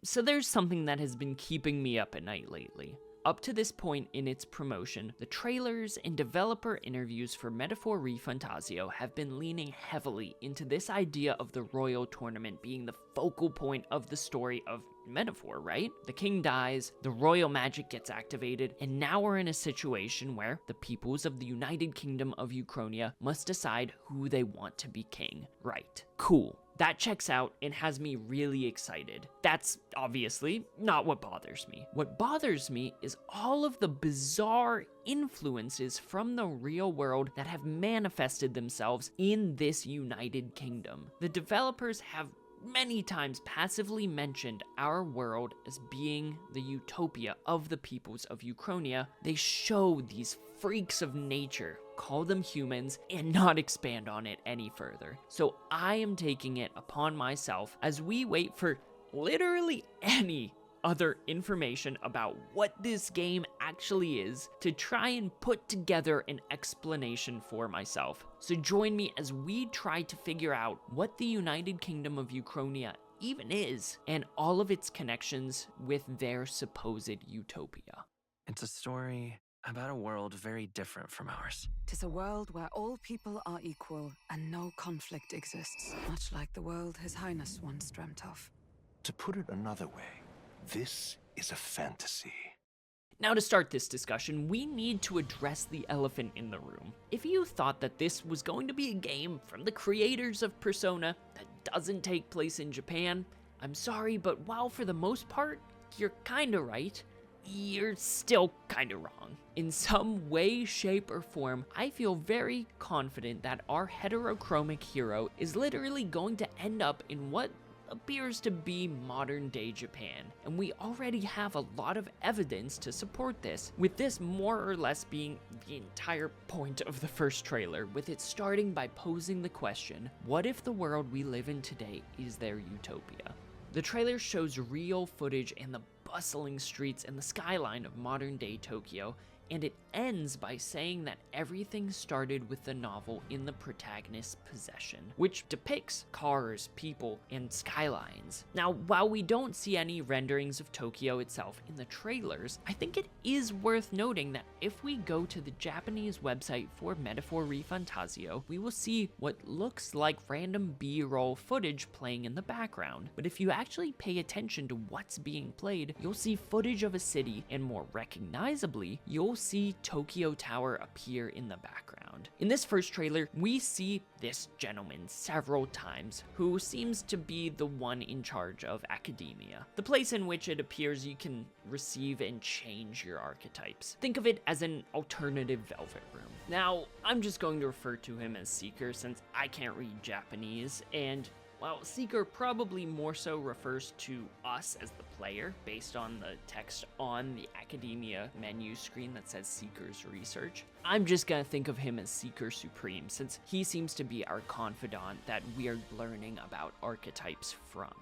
So there's something that has been keeping me up at night lately. Up to this point in its promotion, the trailers and developer interviews for Metaphor ReFantazio have been leaning heavily into this idea of the royal tournament being the focal point of the story of Metaphor, right? The king dies, the royal magic gets activated, and now we're in a situation where the peoples of the United Kingdom of Ukronia must decide who they want to be king. Right. Cool. That checks out and has me really excited. That's obviously not what bothers me. What bothers me is all of the bizarre influences from the real world that have manifested themselves in this United Kingdom. The developers have many times passively mentioned our world as being the utopia of the peoples of Ukronia. They show these freaks of nature, call them humans, and not expand on it any further. So I am taking it upon myself as we wait for literally any other information about what this game actually is to try and put together an explanation for myself. So join me as we try to figure out what the United Kingdom of Ukronia even is and all of its connections with their supposed utopia. It's a story about a world very different from ours. 'Tis a world where all people are equal and no conflict exists, much like the world His Highness once dreamt of. To put it another way, this is a fantasy. Now to start this discussion, we need to address the elephant in the room. If you thought that this was going to be a game from the creators of Persona that doesn't take place in Japan, I'm sorry, but while for the most part, you're kinda right, you're still kinda wrong. In some way, shape, or form, I feel very confident that our heterochromic hero is literally going to end up in what appears to be modern day Japan, and we already have a lot of evidence to support this, with this more or less being the entire point of the first trailer, with it starting by posing the question, what if the world we live in today is their utopia? The trailer shows real footage and the bustling streets and the skyline of modern day Tokyo, and it ends by saying that everything started with the novel in the protagonist's possession, which depicts cars, people, and skylines. Now, while we don't see any renderings of Tokyo itself in the trailers, I think it is worth noting that if we go to the Japanese website for Metaphor ReFantazio, we will see what looks like random B-roll footage playing in the background. But if you actually pay attention to what's being played, you'll see footage of a city, and more recognizably, you'll see Tokyo Tower appear in the background. In this first trailer, we see this gentleman several times, who seems to be the one in charge of academia, the place in which it appears you can receive and change your archetypes. Think of it as an alternative Velvet Room. Now, I'm just going to refer to him as Seeker since I can't read Japanese, and while Seeker probably more so refers to us as the player based on the text on the Academia menu screen that says Seeker's Research, I'm just gonna think of him as Seeker Supreme since he seems to be our confidant that we are learning about archetypes from.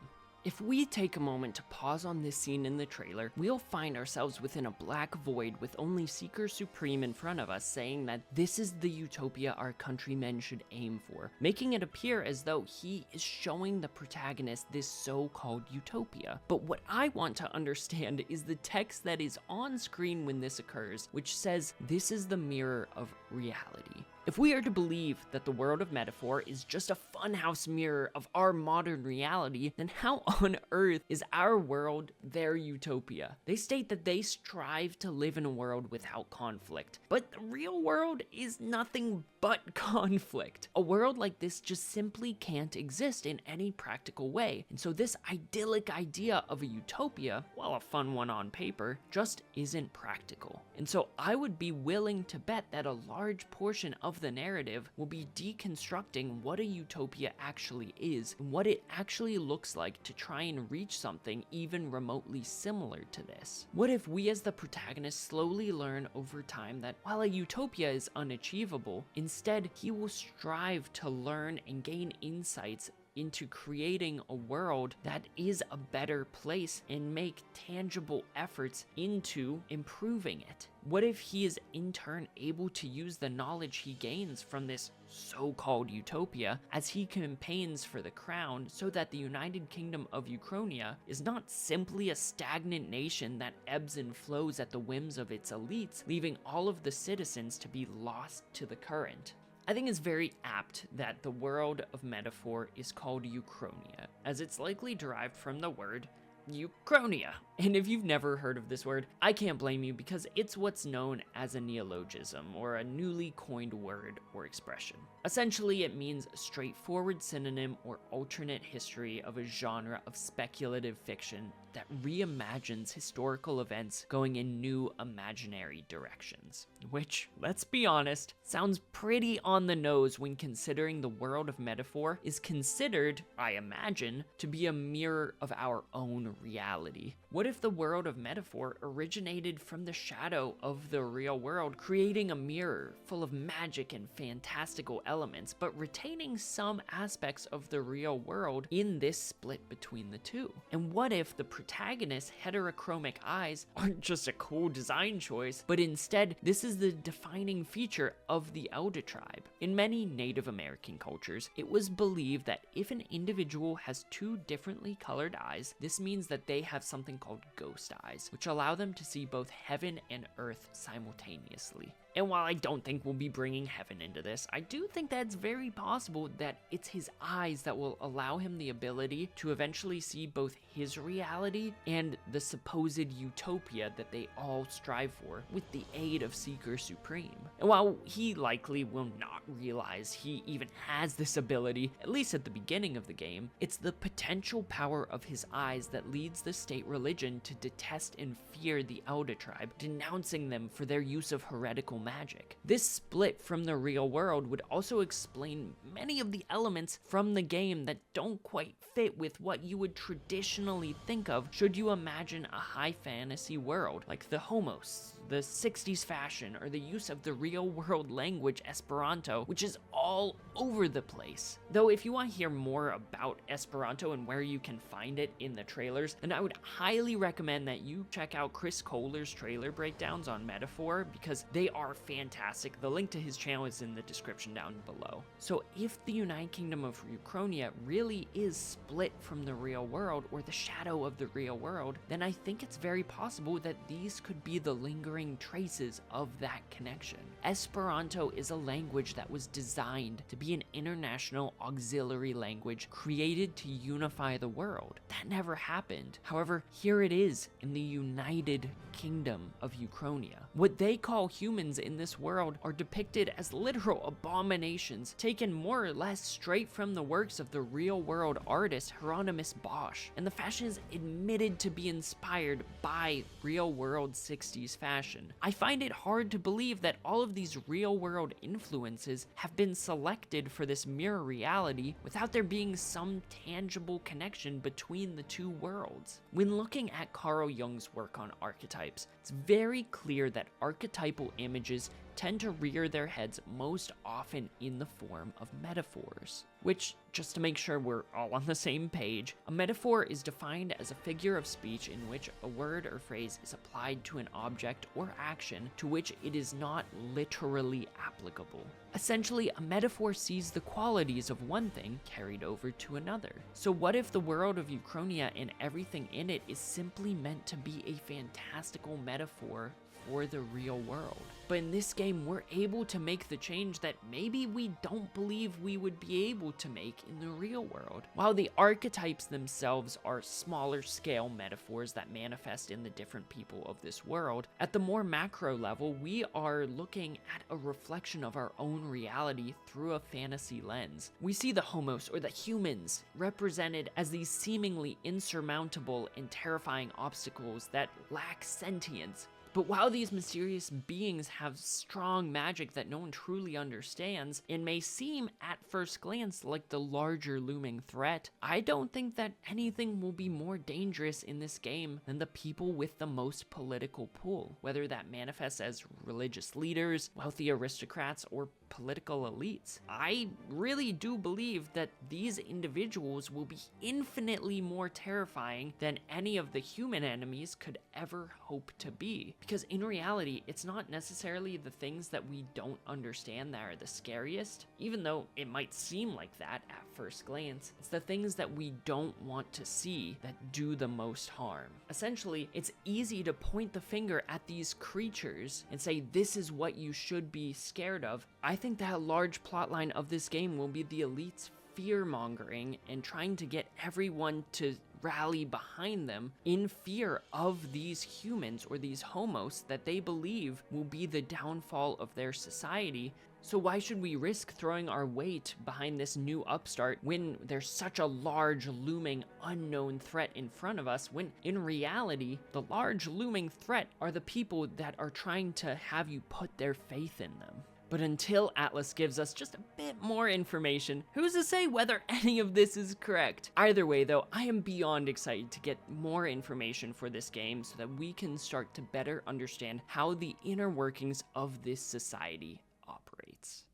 If we take a moment to pause on this scene in the trailer, we'll find ourselves within a black void with only Seeker Supreme in front of us saying that this is the utopia our countrymen should aim for, making it appear as though he is showing the protagonist this so-called utopia. But what I want to understand is the text that is on screen when this occurs, which says this is the mirror of reality. If we are to believe that the world of Metaphor is just a funhouse mirror of our modern reality, then how on earth is our world their utopia? They state that they strive to live in a world without conflict, but the real world is nothing but conflict. A world like this just simply can't exist in any practical way, and so this idyllic idea of a utopia, while a fun one on paper, just isn't practical. And so I would be willing to bet that a large portion of the narrative will be deconstructing what a utopia actually is and what it actually looks like to try and reach something even remotely similar to this. What if we as the protagonist slowly learn over time that while a utopia is unachievable, instead he will strive to learn and gain insights into creating a world that is a better place and make tangible efforts into improving it? What if he is in turn able to use the knowledge he gains from this so-called utopia as he campaigns for the crown, so that the United Kingdom of Uchronia is not simply a stagnant nation that ebbs and flows at the whims of its elites, leaving all of the citizens to be lost to the current? I think it's very apt that the world of metaphor is called Uchronia, as it's likely derived from the word Uchronia. And if you've never heard of this word, I can't blame you, because it's what's known as a neologism, or a newly coined word or expression. Essentially, it means a straightforward synonym or alternate history of a genre of speculative fiction that reimagines historical events going in new imaginary directions. Which, let's be honest, sounds pretty on the nose when considering the world of metaphor is considered, I imagine, to be a mirror of our own reality. What if the world of metaphor originated from the shadow of the real world, creating a mirror full of magic and fantastical elements, but retaining some aspects of the real world in this split between the two? And what if the protagonist's heterochromic eyes aren't just a cool design choice, but instead this is the defining feature of the Elda tribe? In many Native American cultures, it was believed that if an individual has two differently colored eyes, this means that they have something called ghost eyes, which allow them to see both heaven and earth simultaneously. And while I don't think we'll be bringing heaven into this, I do think that it's very possible that it's his eyes that will allow him the ability to eventually see both his reality and the supposed utopia that they all strive for, with the aid of Seeker Supreme. And while he likely will not realize he even has this ability, at least at the beginning of the game, it's the potential power of his eyes that leads the state religion to detest and fear the Elda tribe, denouncing them for their use of heretical magic. This split from the real world would also explain many of the elements from the game that don't quite fit with what you would traditionally think of should you imagine a high fantasy world, like the homos, the 60s fashion, or the use of the real world language Esperanto, which is all over the place. Though if you want to hear more about Esperanto and where you can find it in the trailers, then I would highly recommend that you check out Chris Kohler's trailer breakdowns on Metaphor, because they are fantastic. The link to his channel is in the description down below. So if the United Kingdom of Uchronia really is split from the real world, or the shadow of the real world, then I think it's very possible that these could be the lingering traces of that connection. Esperanto is a language that was designed to be an international auxiliary language created to unify the world. That never happened. However, here it is in the United Kingdom of Uchronia. What they call humans in this world are depicted as literal abominations, taken more or less straight from the works of the real world artist Hieronymus Bosch, and the fashion is admitted to be inspired by real world 60s fashion. I find it hard to believe that all of these real world influences have been selected for this mirror reality without there being some tangible connection between the two worlds. When looking at Carl Jung's work on archetypes, it's very clear that archetypal images tend to rear their heads most often in the form of metaphors. Which, just to make sure we're all on the same page, a metaphor is defined as a figure of speech in which a word or phrase is applied to an object or action to which it is not literally applicable. Essentially, a metaphor sees the qualities of one thing carried over to another. So what if the world of Uchronia and everything in it is simply meant to be a fantastical metaphor for the real world? But in this game, we're able to make the change that maybe we don't believe we would be able to make in the real world. While the archetypes themselves are smaller scale metaphors that manifest in the different people of this world, at the more macro level, we are looking at a reflection of our own reality through a fantasy lens. We see the homos, or the humans, represented as these seemingly insurmountable and terrifying obstacles that lack sentience, But while these mysterious beings have strong magic that no one truly understands, and may seem at first glance like the larger looming threat, I don't think that anything will be more dangerous in this game than the people with the most political pull, whether that manifests as religious leaders, wealthy aristocrats, or political elites. I really do believe that these individuals will be infinitely more terrifying than any of the human enemies could ever hope to be. Because in reality, it's not necessarily the things that we don't understand that are the scariest, even though it might seem like that at first glance. It's the things that we don't want to see that do the most harm. Essentially, it's easy to point the finger at these creatures and say, this is what you should be scared of. I think that a large plotline of this game will be the elites fear-mongering and trying to get everyone to rally behind them in fear of these humans or these homos that they believe will be the downfall of their society. So why should we risk throwing our weight behind this new upstart when there's such a large looming unknown threat in front of us, when in reality the large looming threat are the people that are trying to have you put their faith in them. But until Atlus gives us just a bit more information, who's to say whether any of this is correct? Either way though, I am beyond excited to get more information for this game so that we can start to better understand how the inner workings of this society operates.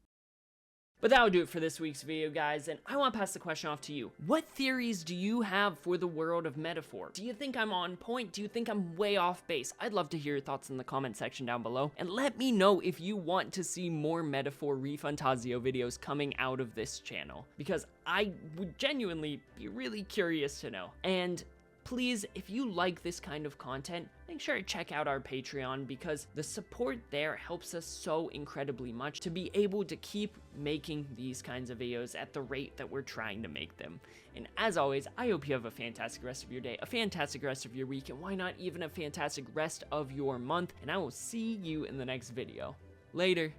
But that'll do it for this week's video, guys, and I want to pass the question off to you. What theories do you have for the world of Metaphor? Do you think I'm on point? Do you think I'm way off base? I'd love to hear your thoughts in the comment section down below, and let me know if you want to see more Metaphor ReFantazio videos coming out of this channel, because I would genuinely be really curious to know. And please, if you like this kind of content, make sure to check out our Patreon, because the support there helps us so incredibly much to be able to keep making these kinds of videos at the rate that we're trying to make them. And as always, I hope you have a fantastic rest of your day, a fantastic rest of your week, and why not even a fantastic rest of your month, and I will see you in the next video. Later.